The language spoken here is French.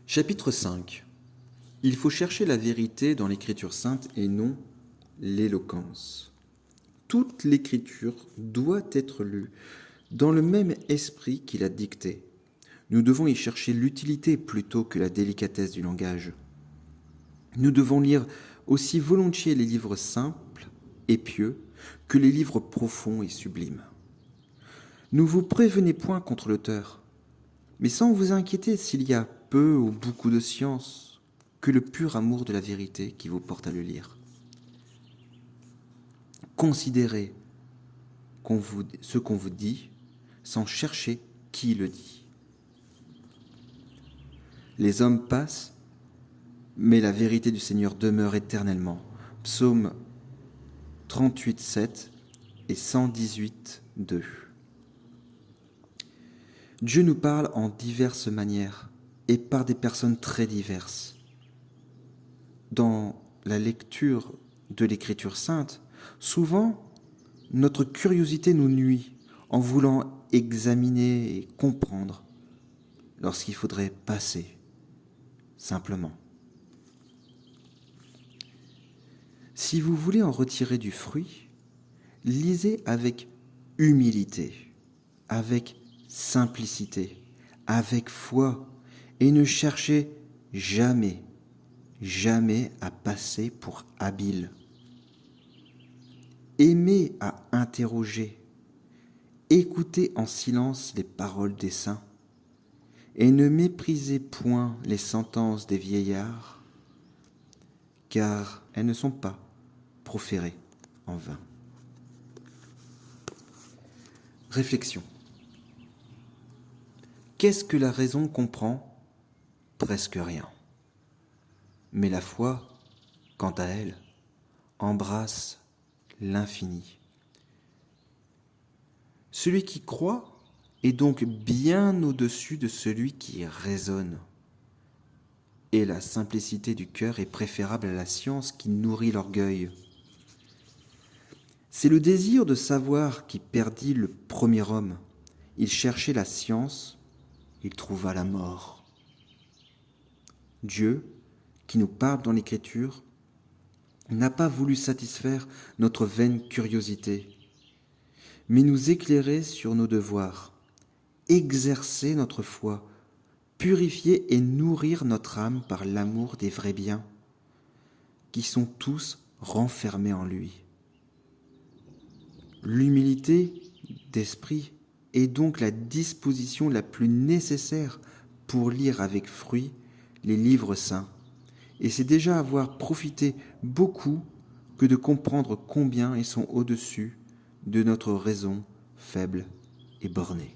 Chapitre 5. Il faut chercher la vérité dans l'Écriture sainte et non l'éloquence. Toute l'Écriture doit être lue dans le même esprit qui l'a dictée. Nous devons y chercher l'utilité plutôt que la délicatesse du langage. Nous devons lire aussi volontiers les livres simples et pieux que les livres profonds et sublimes. Ne vous prévenez point contre l'auteur, mais sans vous inquiéter s'il y a peu ou beaucoup de science, que le pur amour de la vérité qui vous porte à le lire. Considérez ce qu'on vous dit sans chercher qui le dit. Les hommes passent, mais la vérité du Seigneur demeure éternellement. Psaume 38, 7 et 118, 2. Dieu nous parle en diverses manières et par des personnes très diverses. Dans la lecture de l'Écriture sainte, souvent, notre curiosité nous nuit en voulant examiner et comprendre lorsqu'il faudrait passer, simplement. Si vous voulez en retirer du fruit, lisez avec humilité, avec simplicité, avec foi, et ne cherchez jamais à passer pour habile. Aimez à interroger, écoutez en silence les paroles des saints, et ne méprisez point les sentences des vieillards, car elles ne sont pas proférées en vain. Réflexion. Qu'est-ce que la raison comprend ? Presque rien. Mais la foi, quant à elle, embrasse l'infini. Celui qui croit est donc bien au-dessus de celui qui raisonne. Et la simplicité du cœur est préférable à la science qui nourrit l'orgueil. C'est le désir de savoir qui perdit le premier homme. Il cherchait la science, il trouva la mort. Dieu, qui nous parle dans l'Écriture, n'a pas voulu satisfaire notre vaine curiosité, mais nous éclairer sur nos devoirs, exercer notre foi, purifier et nourrir notre âme par l'amour des vrais biens, qui sont tous renfermés en lui. L'humilité d'esprit est donc la disposition la plus nécessaire pour lire avec fruit les livres saints, et c'est déjà avoir profité beaucoup que de comprendre combien ils sont au-dessus de notre raison faible et bornée.